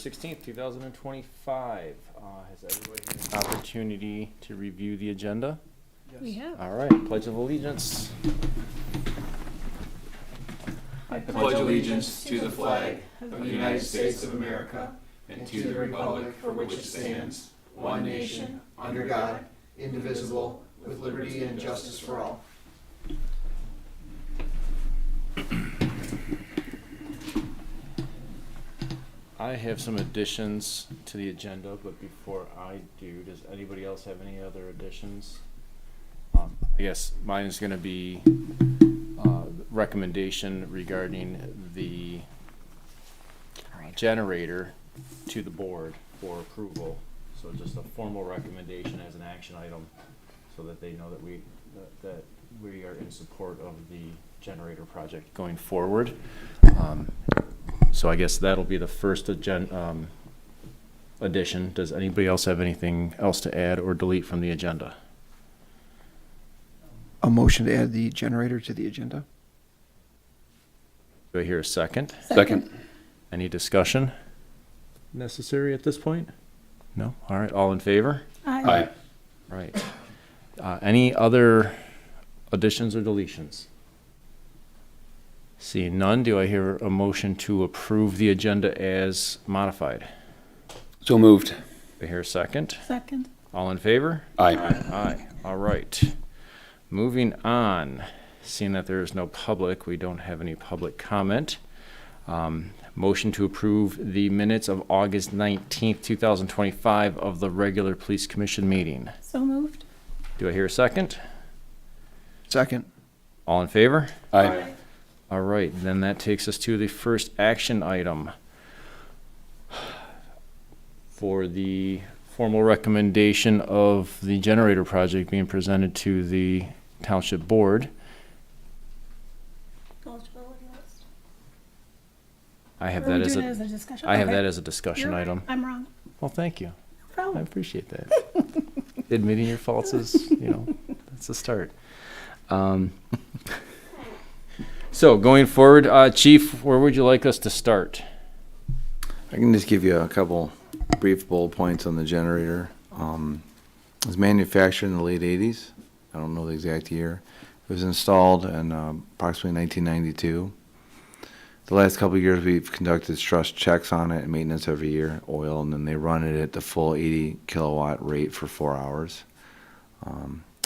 16th, 2025. Has everybody had an opportunity to review the agenda? Yes. We have. All right, Pledge of Allegiance. I pledge allegiance to the flag of the United States of America and to the republic for which it stands, one nation, under God, indivisible, with liberty and justice for all. I have some additions to the agenda, but before I do, does anybody else have any other additions? I guess mine is going to be recommendation regarding the generator to the board for approval. So just a formal recommendation as an action item, so that they know that we are in support of the generator project going forward. So I guess that'll be the first addition. Does anybody else have anything else to add or delete from the agenda? A motion to add the generator to the agenda. Do I hear a second? Second. Any discussion necessary at this point? No? All right, all in favor? Aye. Right. Any other additions or deletions? Seeing none, do I hear a motion to approve the agenda as modified? So moved. Do I hear a second? Second. All in favor? Aye. Aye. All right. Moving on. Seeing that there is no public, we don't have any public comment. Motion to approve the minutes of August 19th, 2025 of the regular police commission meeting. So moved. Do I hear a second? Second. All in favor? Aye. All right, then that takes us to the first action item for the formal recommendation of the generator project being presented to the township board. Eligibility list. I have Are we that as doing it a, as a discussion? I have Okay. that as a discussion You're right. item. I'm wrong. Well, thank you. No I problem. appreciate that. Admitting your faults is, that's a start. So going forward, Chief, where would you like us to start? I can just give you a couple brief bullet points on the generator. It was manufactured in the late 80s. I don't know the exact year. It was installed in approximately 1992. The last couple of years, we've conducted stress checks on it and maintenance every year, oil, and then they run it at the full 80 kilowatt rate for 4 hours.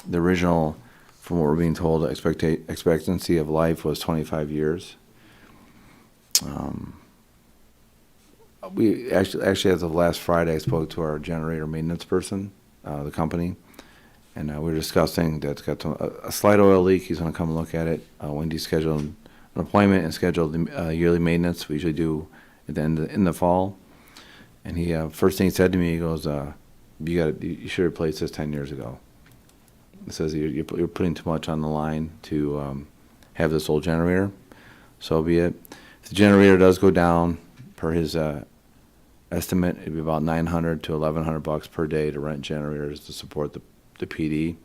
The original, from what we're being told, expectancy of life was 25 years. We actually, as of last Friday, I spoke to our generator maintenance person, the company, and we were discussing that it's got a slight oil leak. He's going to come look at it. Wendy scheduled an appointment and scheduled the yearly maintenance we usually do at the end in the fall. And he first thing he said to me, he goes, "You should replace this 10 years ago." It says you're putting too much on the line to have this old generator. So be it. If the generator does go down, per his estimate, it'd be about $900 to $1,100 per day to rent generators to support the PD.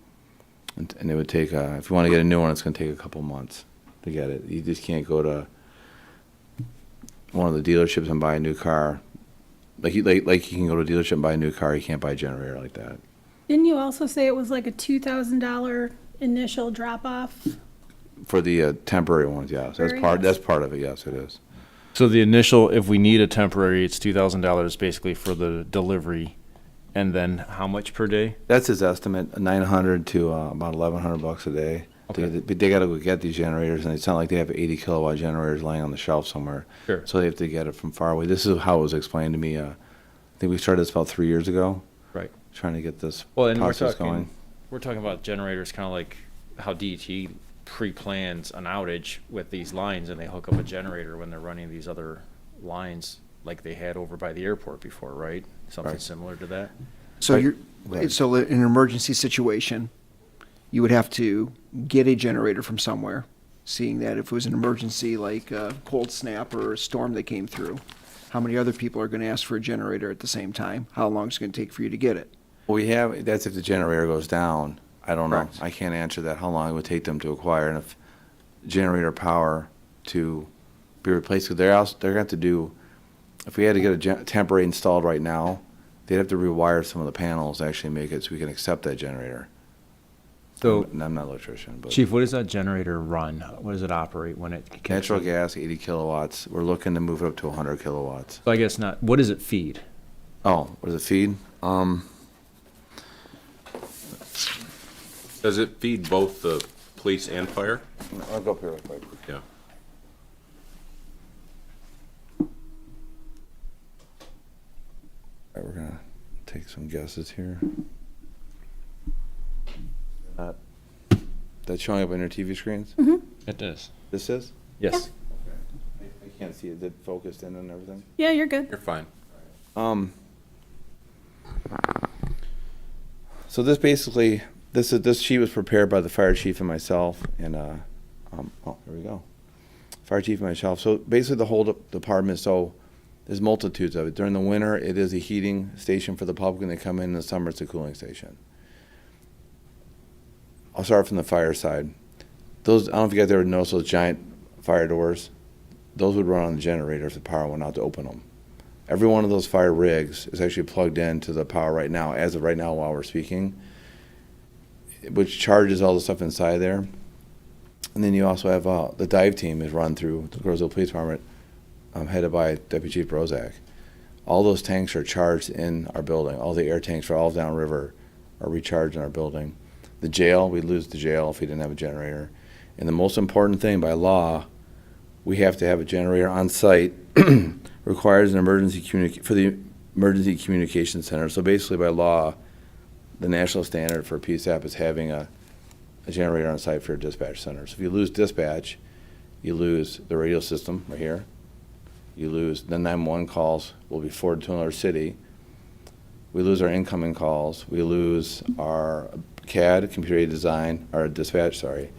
And it would take, if you want to get a new one, it's going to take a couple months to get it. You just can't go to one of the dealerships and buy a new car. Like you can go to a dealership and buy a new car, you can't buy a generator like that. Didn't you also say it was like a $2,000 initial drop off? For the temporary ones, yes. That's part of it, yes, it is. So the initial, if we need a temporary, it's $2,000 basically for the delivery. And then how much per day? That's his estimate, $900 to about $1,100 a day. Okay. They got to go get these generators, and it's not like they have 80 kilowatt generators laying on the shelf somewhere. Sure. So they have to get it from far away. This is how it was explained to me. I think we started this about 3 years ago. Right. Trying to get this Well, and process going. we're talking about generators kind of like how DET pre-plans an outage with these lines, and they hook up a generator when they're running these other lines like they had over by the airport before, right? Something Right. similar to that? So Right. so in an emergency situation, you would have to get a generator from somewhere, seeing that if it was an emergency like a cold snap or a storm that came through, how many other people are going to ask for a generator at the same time? How long is it going to take for you to get it? That's if the generator goes down. I don't know. Correct. I can't answer that, how long it would take them to acquire, and if generator power to be replaced, 'cause they're going to have to do if we had to get a temporary installed right now, they'd have to rewire some of the panels to actually make it so we can accept that generator. So, And I'm not an electrician, but. Chief, what does that generator run? What does it operate when it kicks Natural in? gas, 80 kilowatts. We're looking to move it up to 100 kilowatts. So I guess not. What does it feed? Oh, what does it feed? Does it feed both the police and fire? I'll go up here real quick. Yeah. All right, we're gonna take some guesses here. That's showing up on your TV screens? It does. This is? Yes. I can't see it. Is it focused in and everything? Yeah, you're good. You're fine. So this basically, this sheet was prepared by the fire chief and myself, and oh, here we go. Fire chief and myself. So basically, the whole department. So there's multitudes of it. During the winter, it is a heating station for the public. When they come in the summer, it's a cooling station. I'll start from the fire side. Those, I don't know if you guys ever noticed those giant fire doors. Those would run on the generator if the power went out to open them. Every one of those fire rigs is actually plugged into the power right now, as of right now while we're speaking, which charges all the stuff inside there. And then you also have the dive team is run through the Grossville Police Department, headed by Deputy Chief Brozak. All those tanks are charged in our building. All the air tanks for all of downriver are recharged in our building. The jail, we'd lose the jail if we didn't have a generator. And the most important thing by law, we have to have a generator on site, requires an emergency for the emergency communication center. So basically by law, the national standard for PSAP is having a generator on site for your dispatch center. So if you lose dispatch, you lose the radio system right here. You lose the 911 calls will be forwarded to another city. We lose our incoming calls. We lose our CAD, computer aided design, our dispatch, sorry.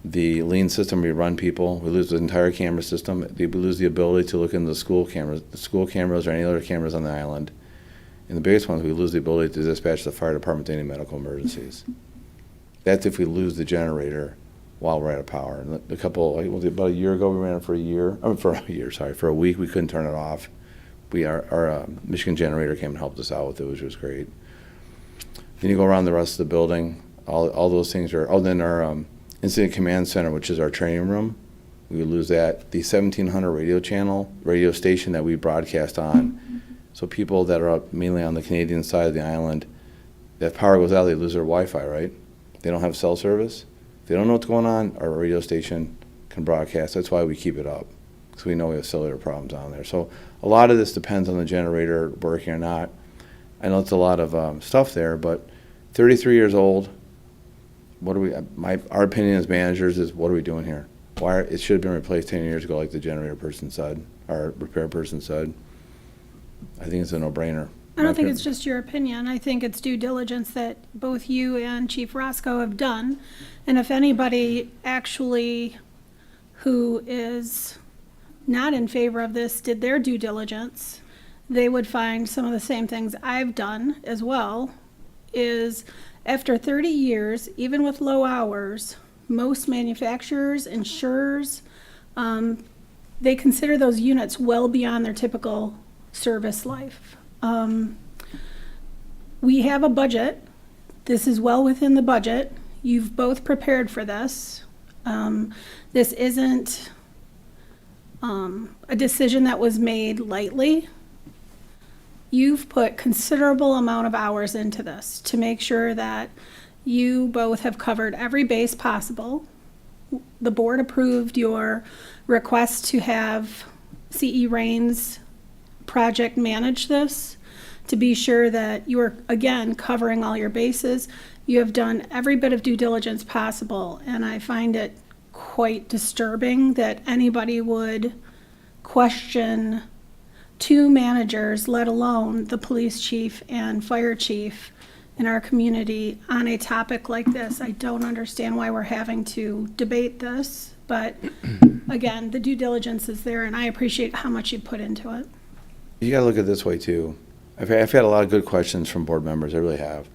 The lean system, we run people. We lose the entire camera system. We lose the ability to look into the school cameras or any other cameras on the island. And the biggest one is we lose the ability to dispatch the fire department to any medical emergencies. That's if we lose the generator while we're out of power. And about a year ago, we ran it for a week. We couldn't turn it off. Our Michigan generator came and helped us out with it, which was great. Then you go around the rest of the building. All those things are. Oh, then our Incident Command Center, which is our training room, we would lose that. The 1700 radio station that we broadcast on. So people that are up mainly on the Canadian side of the island, if power goes out, they lose their Wi-Fi, right? They don't have cell service. If they don't know what's going on, our radio station can broadcast. That's why we keep it up, because we know we have cellular problems on there. So a lot of this depends on the generator working or not. I know it's a lot of stuff there, but 33 years old, our opinion as managers is, what are we doing here? It should have been replaced 10 years ago, like the generator person said, or repair person said. I think it's a no-brainer. I don't think it's just your opinion. I think it's due diligence that both you and Chief Roscoe have done. And if anybody actually who is not in favor of this did their due diligence, they would find some of the same things I've done as well, is after 30 years, even with low hours, most manufacturers, insurers, they consider those units well beyond their typical service life. We have a budget. This is well within the budget. You've both prepared for this. This isn't a decision that was made lightly. You've put considerable amount of hours into this to make sure that you both have covered every base possible. The board approved your request to have CE Rains project manage this to be sure that you are, again, covering all your bases. You have done every bit of due diligence possible, and I find it quite disturbing that anybody would question two managers, let alone the police chief and fire chief in our community on a topic like this. I don't understand why we're having to debate this, but again, the due diligence is there, and I appreciate how much you put into it. You got to look at it this way too. I've had a lot of good questions from board members. I really have.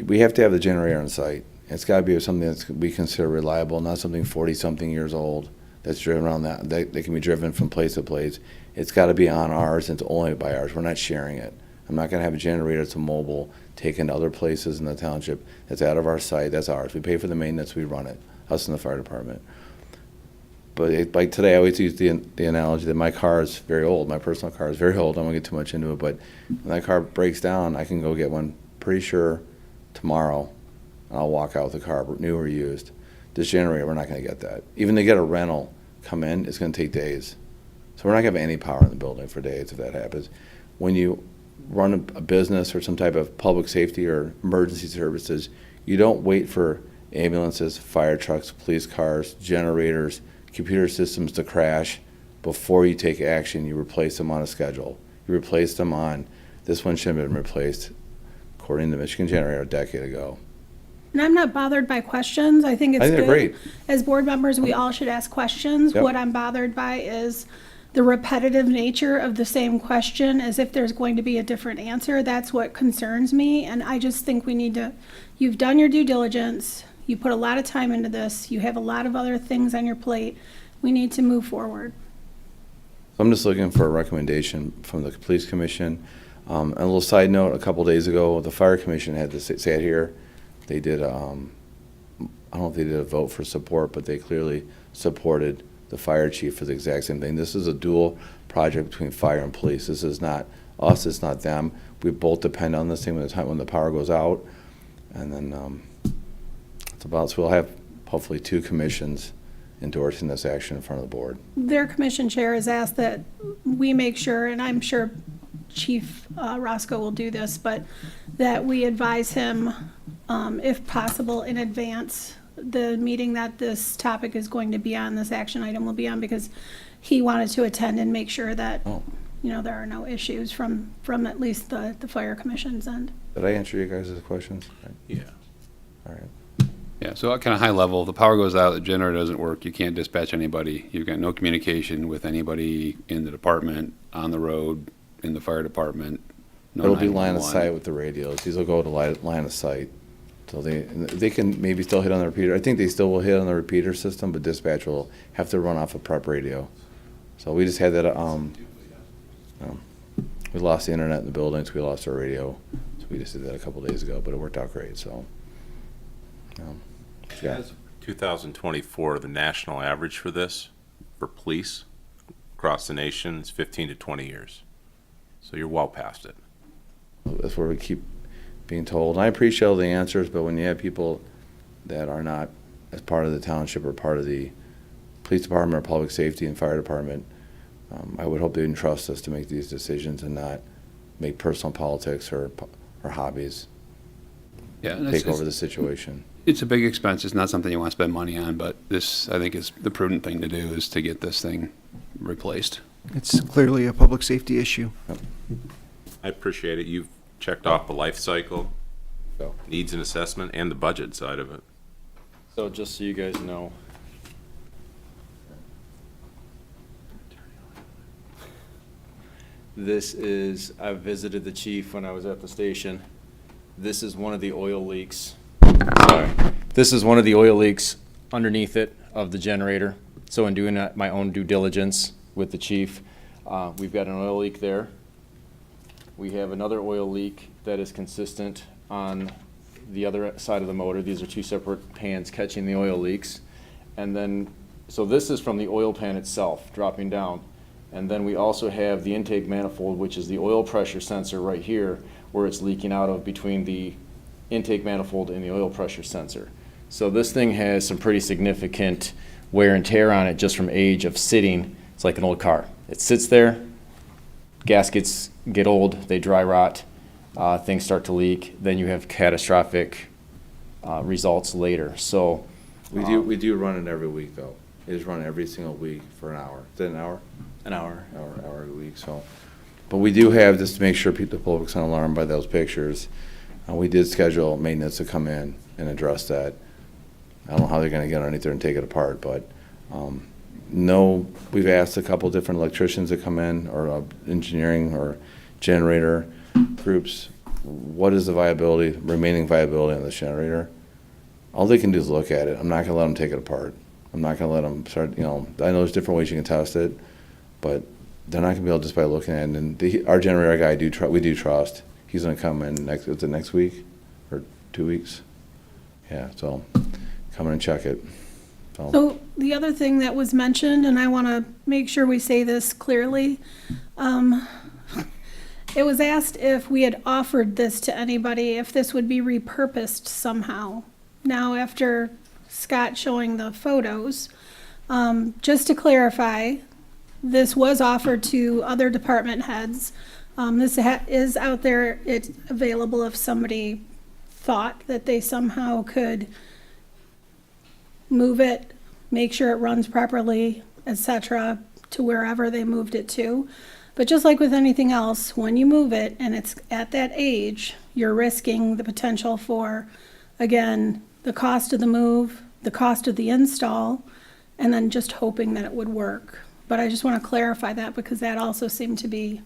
We have to have the generator on site. It's got to be something that we consider reliable, not something 40-something years old that's driven around that. They can be driven from place to place. It's got to be on ours, and it's only by ours. We're not sharing it. I'm not going to have a generator that's a mobile taken to other places in the township. That's out of our site. That's ours. We pay for the maintenance. We run it. Us and the fire department. But like today, I always use the analogy that my car is very old. My personal car is very old. I don't want to get too much into it. But when that car breaks down, I can go get one pretty sure tomorrow. And I'll walk out with the car, new or used. This generator, we're not going to get that. Even to get a rental come in, it's going to take days. So we're not going to have any power in the building for days if that happens. When you run a business or some type of public safety or emergency services, you don't wait for ambulances, fire trucks, police cars, generators, computer systems to crash before you take action. You replace them on a schedule. You replace them on, this one should have been replaced, according to Michigan Generator, a decade ago. And I'm not bothered by questions. I think it's I think good. they're great. As board members, we all should ask questions. Yep. What I'm bothered by is the repetitive nature of the same question, as if there's going to be a different answer. That's what concerns me, and I just think we need to, you've done your due diligence, you put a lot of time into this, you have a lot of other things on your plate. We need to move forward. I'm just looking for a recommendation from the police commission. A little side note, a couple days ago, the fire commission had to sat here. They did, I don't know if they did a vote for support, but they clearly supported the fire chief for the exact same thing. This is a dual project between fire and police. This is not us, it's not them. We both depend on this thing when the power goes out. And then it's about, so we'll have hopefully 2 commissions endorsing this action in front of the board. Their commission chair has asked that we make sure, and I'm sure Chief Roscoe will do this, but that we advise him, if possible, in advance, the meeting that this topic is going to be on, this action item will be on, because he wanted to attend and make sure that, you know, there are no issues from at least the fire commission's end. Did I answer you guys' questions? Yeah. All right. Yeah, so kind of high level, the power goes out, the generator doesn't work, you can't dispatch anybody. You've got no communication with anybody in the department, on the road, in the fire department. No It'll be line of 911. sight with the radios. These will go to line of sight. So they can maybe still hit on the repeater. I think they still will hit on the repeater system, but dispatch will have to run off a prep radio. So we just had that, we lost the internet in the buildings, we lost our radio. So we just did that a couple days ago, but it worked out great, so. Yeah. 2024, the national average for this, for police across the nation, is 15 to 20 years. So you're well past it. That's where we keep being told. And I appreciate all the answers, but when you have people that are not as part of the township or part of the police department or public safety and fire department, I would hope they would trust us to make these decisions and not make personal politics or hobbies Yeah, and take over the situation. It's a big expense. It's not something you want to spend money on, but this, I think, is the prudent thing to do, is to get this thing replaced. It's clearly a public safety issue. I appreciate it. You've checked off the life cycle, So. needs and assessment, and the budget side of it. So just so you guys know, this is, I visited the chief when I was at the station. This is one of the oil leaks. Sorry. This is one of the oil leaks underneath it of the generator. So in doing my own due diligence with the chief, we've got an oil leak there. We have another oil leak that is consistent on the other side of the motor. These are 2 separate pans catching the oil leaks. And then, so this is from the oil pan itself dropping down. And then we also have the intake manifold, which is the oil pressure sensor right here, where it's leaking out of between the intake manifold and the oil pressure sensor. So this thing has some pretty significant wear and tear on it just from age of sitting. It's like an old car. It sits there, gaskets get old, they dry rot, things start to leak, then you have catastrophic results later. So We do run it every week, though. It is run every single week for an hour. Is that an hour? an hour. Hour a week, so. But we do have, just to make sure the public's not alarmed by those pictures, we did schedule maintenance to come in and address that. I don't know how they're gonna get underneath there and take it apart, but, no, we've asked a couple different electricians to come in, or engineering or generator groups. What is the remaining viability on the generator? All they can do is look at it. I'm not gonna let them take it apart. I'm not gonna let them start, I know there's different ways you can test it, but they're not gonna be able just by looking at it. And our generator guy, we do trust. He's gonna come in is it next week or 2 weeks? Yeah, so come in and check it. So the other thing that was mentioned, and I want to make sure we say this clearly, it was asked if we had offered this to anybody, if this would be repurposed somehow. Now, after Scott showing the photos, just to clarify, this was offered to other department heads. This is out there, it's available if somebody thought that they somehow could move it, make sure it runs properly, etc., to wherever they moved it to. But just like with anything else, when you move it and it's at that age, you're risking the potential for, again, the cost of the move, the cost of the install, and then just hoping that it would work. But I just want to clarify that because that also seemed to be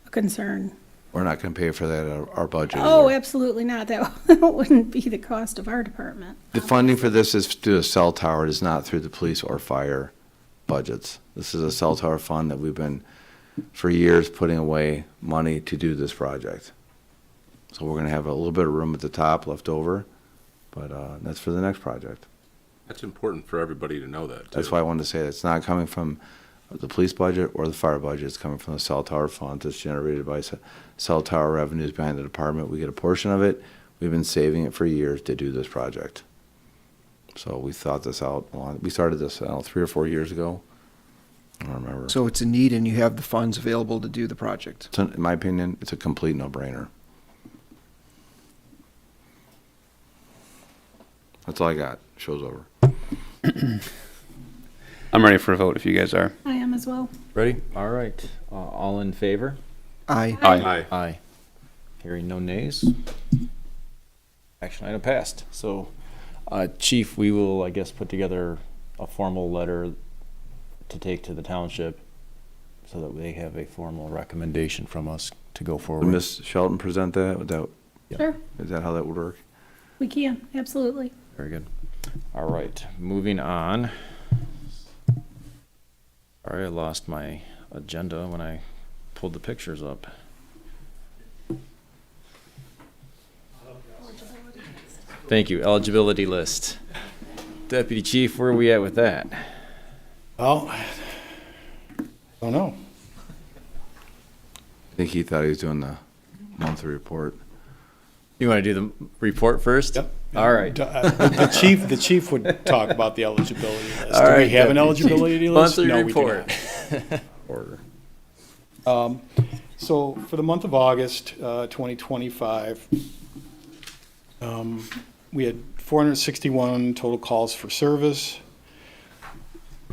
a concern. We're not gonna pay for that out of our budget. Oh, either. absolutely not. That wouldn't be the cost of our department. The funding for this is through a cell tower. It is not through the police or fire budgets. This is a cell tower fund that we've been, for years, putting away money to do this project. So we're gonna have a little bit of room at the top left over, but that's for the next project. That's important for everybody to know that, too. That's why I wanted to say that it's not coming from the police budget or the fire budget. It's coming from the cell tower fund that's generated by cell tower revenues behind the department. We get a portion of it. We've been saving it for years to do this project. So we thought this out. We started this 3 or 4 years ago. I don't remember. So it's a need and you have the funds available to do the project. So in my opinion, it's a complete no-brainer. That's all I got. Show's over. I'm ready for a vote if you guys are. I am as well. Ready? All right. All in favor? Aye. Aye. Aye. Hearing no nays. Action item passed. So, Chief, we will, I guess, put together a formal letter to take to the township so that they have a formal recommendation from us to go Would forward. Ms. Shelton present that? Sure, Is that how that would work? we can, absolutely. Very good. All right, moving on. Sorry, I lost my agenda when I pulled the pictures up. Thank you, eligibility list. Deputy Chief, where are we at with that? Well, I don't know. I think he thought he was doing the monthly report. You want to do the report first? Yep. All right. The chief would talk about the eligibility list. All Do right, we have an Deputy Chief. eligibility list? Monthly No, report. we do not. So for the month of August 2025, we had 461 total calls for service,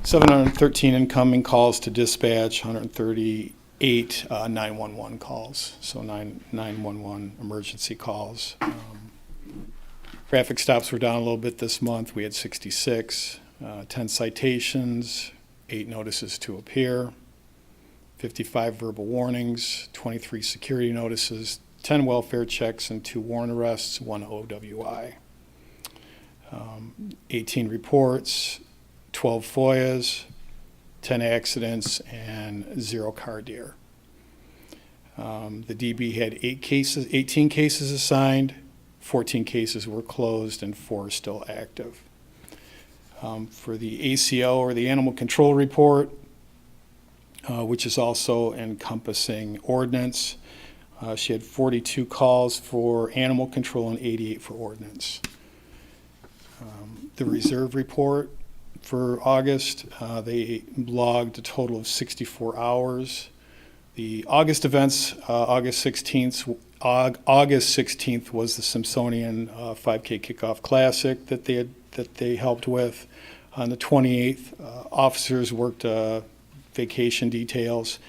713 incoming calls to dispatch, 138 911 calls, so 911 emergency calls. Traffic stops were down a little bit this month. We had 66, 10 citations, 8 notices to appear, 55 verbal warnings, 23 security notices, 10 welfare checks, and 2 warrant arrests, 1 OWI. 18 reports, 12 FOIAs, 10 accidents, and 0 car deer. The DB had 18 cases assigned, 14 cases were closed, and 4 are still active. For the ACO, or the Animal Control Report, which is also encompassing ordinance, she had 42 calls for animal control and 88 for ordinance. The reserve report for August, they logged a total of 64 hours. The August events, August 16th was the Simpsonian 5K Kickoff Classic that they helped with. On the 28th, officers worked vacation details,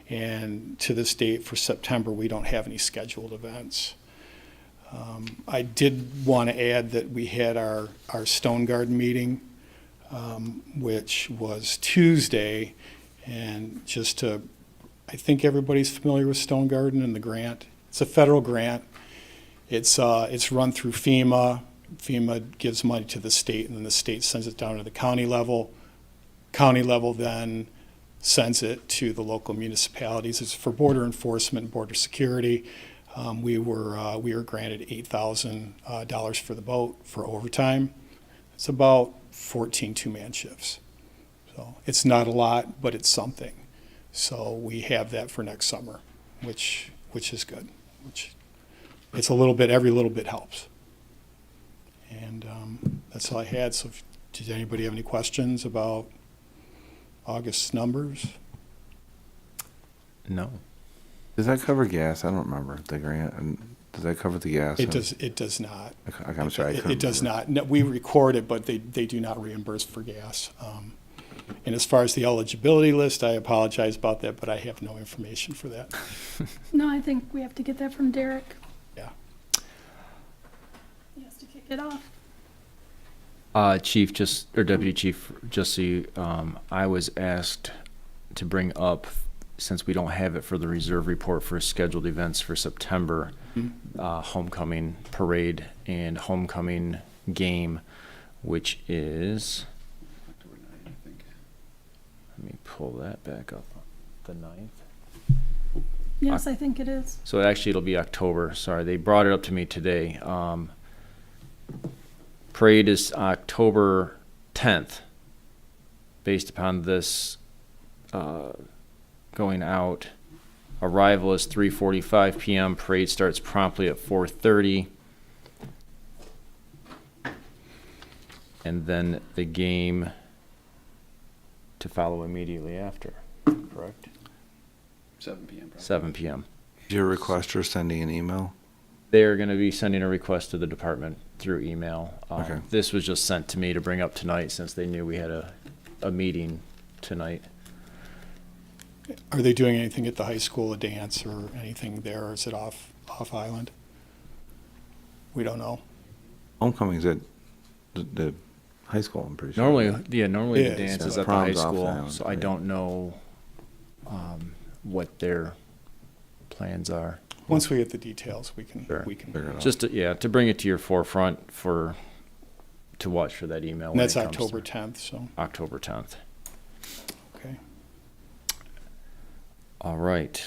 and to this date for September, we don't have any scheduled events. I did want to add that we had our Stone Garden meeting, which was Tuesday, and I think everybody's familiar with Stone Garden and the grant. It's a federal grant. It's run through FEMA. FEMA gives money to the state, and then the state sends it down to the county level. County level then sends it to the local municipalities. It's for border enforcement and border security. We were granted $8,000 for the boat for overtime. It's about 14 two-man shifts. So it's not a lot, but it's something. So we have that for next summer, which is good. It's a little bit, every little bit helps. And that's all I had. So did anybody have any questions about August's numbers? No. Does that cover gas? I don't remember the grant. And does that cover the gas? It does not. Okay, I'm sorry. I couldn't It does remember. not. No, we record it, but they do not reimburse for gas. And as far as the eligibility list, I apologize about that, but I have no information for that. No, I think we have to get that from Derek. Yeah. He has to kick it off. Chief, or Deputy Chief, just so you, I was asked to bring up, since we don't have it for the reserve report for scheduled events for September, homecoming parade and homecoming game, which is, let me pull that back up, the 9th. Yes, I think it is. So actually it'll be October, sorry, they brought it up to me today. Parade is October 10th, based upon this going out. Arrival is 3:45 p.m. Parade starts promptly at 4:30. And then the game to follow immediately after, correct? 7 p.m. probably. 7 p.m. Is your requester sending an email? They're going to be sending a request to the department through email. Okay. This was just sent to me to bring up tonight since they knew we had a meeting tonight. Are they doing anything at the high school, a dance or anything there, or is it off island? We don't know. Homecoming's at the high school, I'm pretty sure. Normally the Yeah, dance so is the at the high prom's off school, island, so I right. don't know what their plans are. Once we get the details, we can Sure. Figure it out. Just to bring it to your forefront to watch for that email. And when that's it comes October through. 10th, so, October 10th. okay. All right.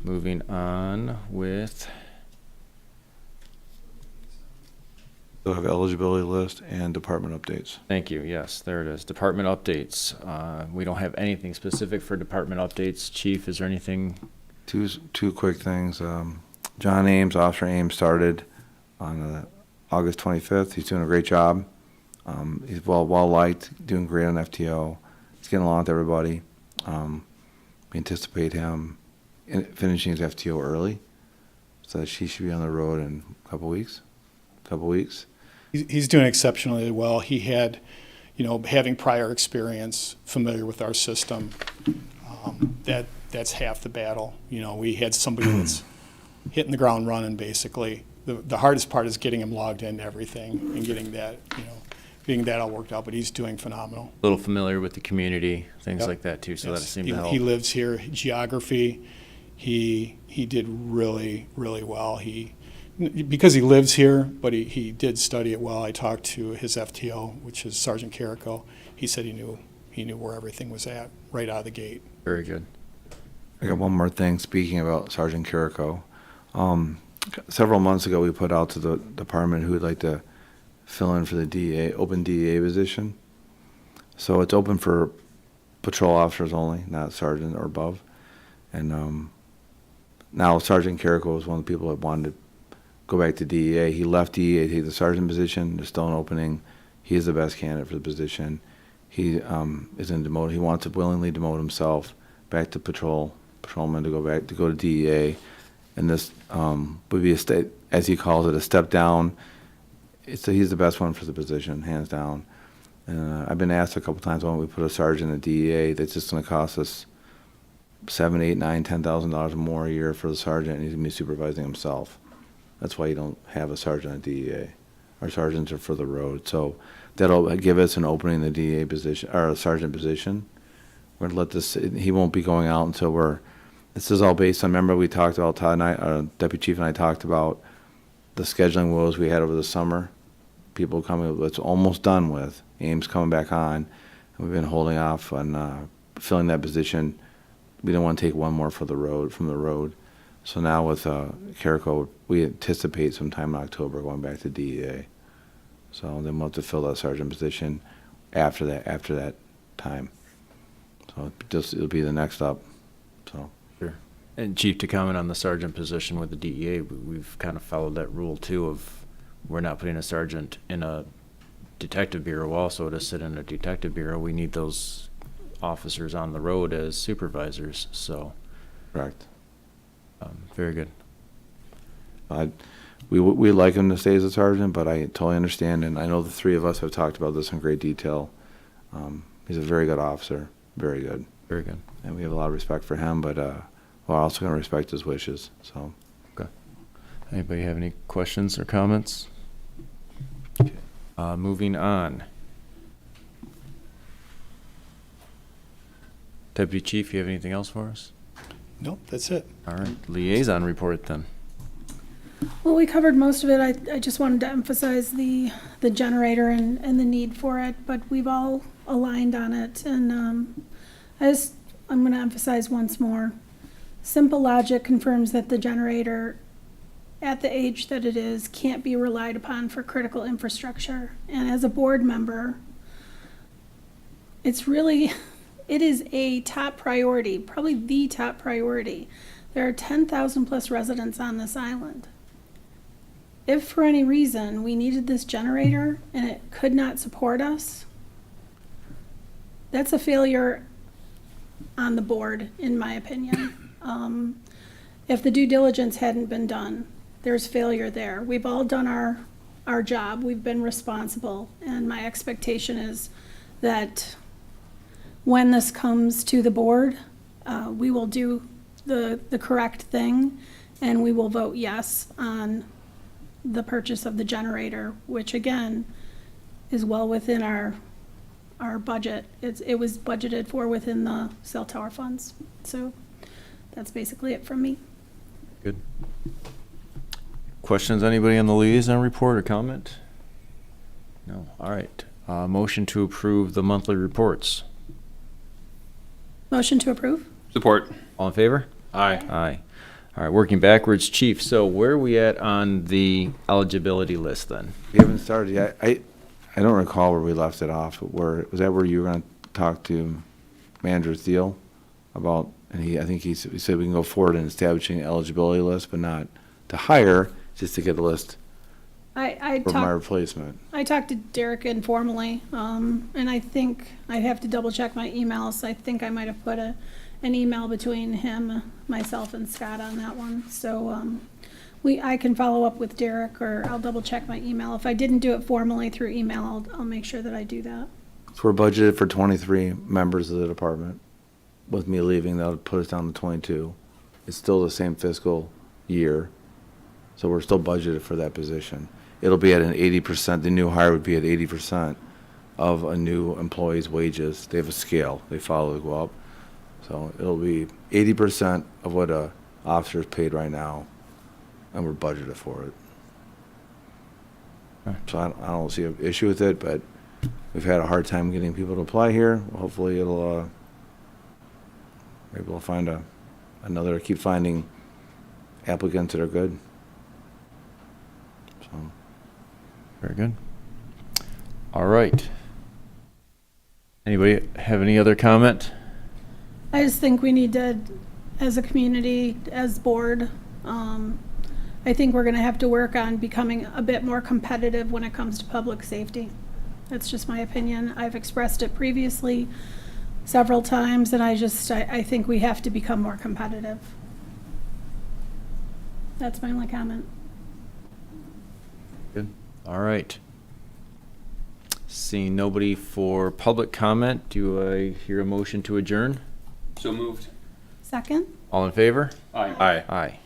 Moving on with, They'll have eligibility list and department updates. thank you, yes, there it is, department updates. We don't have anything specific for department updates. Chief, is there anything? Two quick things. John Ames, Officer Ames, started on August 25th. He's doing a great job. He's well liked, doing great on FTO. He's getting along with everybody. We anticipate him finishing his FTO early, so that he should be on the road in a couple weeks. He's doing exceptionally well. He had, having prior experience, familiar with our system, that's half the battle. We had somebody that's hitting the ground running, basically. The hardest part is getting him logged into everything and getting that all worked out, but he's doing phenomenal. A little familiar with the community, things Yep. like that too, so that Yes. seemed to help. He lives here. Geography, he did really, really well. Because he lives here, but he did study it well. I talked to his FTO, which is Sergeant Carrico. He said he knew where everything was at right out of the gate. Very good. I got one more thing, speaking about Sergeant Carrico. Several months ago, we put out to the department who would like to fill in for the open DEA position. So it's open for patrol officers only, not sergeant or above. And now Sergeant Carrico is one of the people that wanted to go back to DEA. He left DEA to take the sergeant position. There's still an opening. He is the best candidate for the position. He is in demote. He wants to willingly demote himself back to patrolman to go to DEA. And this would be as he calls it, a step down. He's the best one for the position, hands down. I've been asked a couple times, why don't we put a sergeant at DEA? That's just going to cost us $7,000, $8,000, $9,000, $10,000 more a year for the sergeant, and he's going to be supervising himself. That's why you don't have a sergeant at DEA. Our sergeants are for the road. So that'll give us an opening in the DEA position, or a sergeant position. We're going to let this, he won't be going out until this is all based on, remember we talked about, Todd and I, Deputy Chief and I talked about the scheduling woes we had over the summer. People coming, it's almost done with. Ames coming back on. And we've been holding off on filling that position. We didn't want to take one more from the road. So now with Carrico, we anticipate sometime in October going back to DEA. So then we'll have to fill that sergeant position after that time. So it'll be the next up. So. Sure. And Chief, to comment on the sergeant position with the DEA, we've kind of followed that rule too of we're not putting a sergeant in a detective bureau also to sit in a detective bureau. We need those officers on the road as supervisors, so. Correct. Very good. We like him to stay as a sergeant, but I totally understand, and I know the three of us have talked about this in great detail. He's a very good officer, very good. Very good. And we have a lot of respect for him, but we're also going to respect his wishes, so. Okay. Anybody have any questions or comments? Okay. Moving on. Deputy Chief, you have anything else for us? Nope, that's it. All right, liaison report then. Well, we covered most of it. I just wanted to emphasize the generator and the need for it, but we've all aligned on it. And I'm going to emphasize once more, simple logic confirms that the generator, at the age that it is, can't be relied upon for critical infrastructure. And as a board member, it is a top priority, probably the top priority. There are 10,000 plus residents on this island. If for any reason we needed this generator and it could not support us, that's a failure on the board, in my opinion. If the due diligence hadn't been done, there's failure there. We've all done our job. We've been responsible. And my expectation is that when this comes to the board, we will do the correct thing, and we will vote yes on the purchase of the generator, which again is well within our budget. It was budgeted for within the cell tower funds. So that's basically it from me. Good. Questions, anybody on the liaison report or comment? No. All right. Motion to approve the monthly reports. Motion to approve? Support. All in favor? Aye. Aye. All right, working backwards, Chief. So where are we at on the eligibility list then? We haven't started yet. I don't recall where we left it off. Was that where you were going to talk to Manager Thiel about, and I think he said we can go forward in establishing an eligibility list, but not to hire, just to get a list I for my replacement. I talked to Derek informally, and I think I'd have to double check my emails. I think I might have put an email between him, myself, and Scott on that one. So I can follow up with Derek, or I'll double check my email. If I didn't do it formally through email, I'll make sure that I do that. So we're budgeted for 23 members of the department. With me leaving, that'll put us down to 22. It's still the same fiscal year, so we're still budgeted for that position. It'll be at an 80%, the new hire would be at 80% of a new employee's wages. They have a scale, they follow, go up. So it'll be 80% of what a officer is paid right now, and we're budgeted for it. So I don't see an issue with it, but we've had a hard time getting people to apply here. Hopefully it'll, maybe we'll find keep finding applicants that are good. So. Very good. All right. Anybody have any other comment? I just think we need to, as a community, as board, I think we're going to have to work on becoming a bit more competitive when it comes to public safety. That's just my opinion. I've expressed it previously several times, and I think we have to become more competitive. That's my only comment. Good. All right. Seeing nobody for public comment, do I hear a motion to adjourn? So moved. Second? All in favor? Aye. Aye. Aye.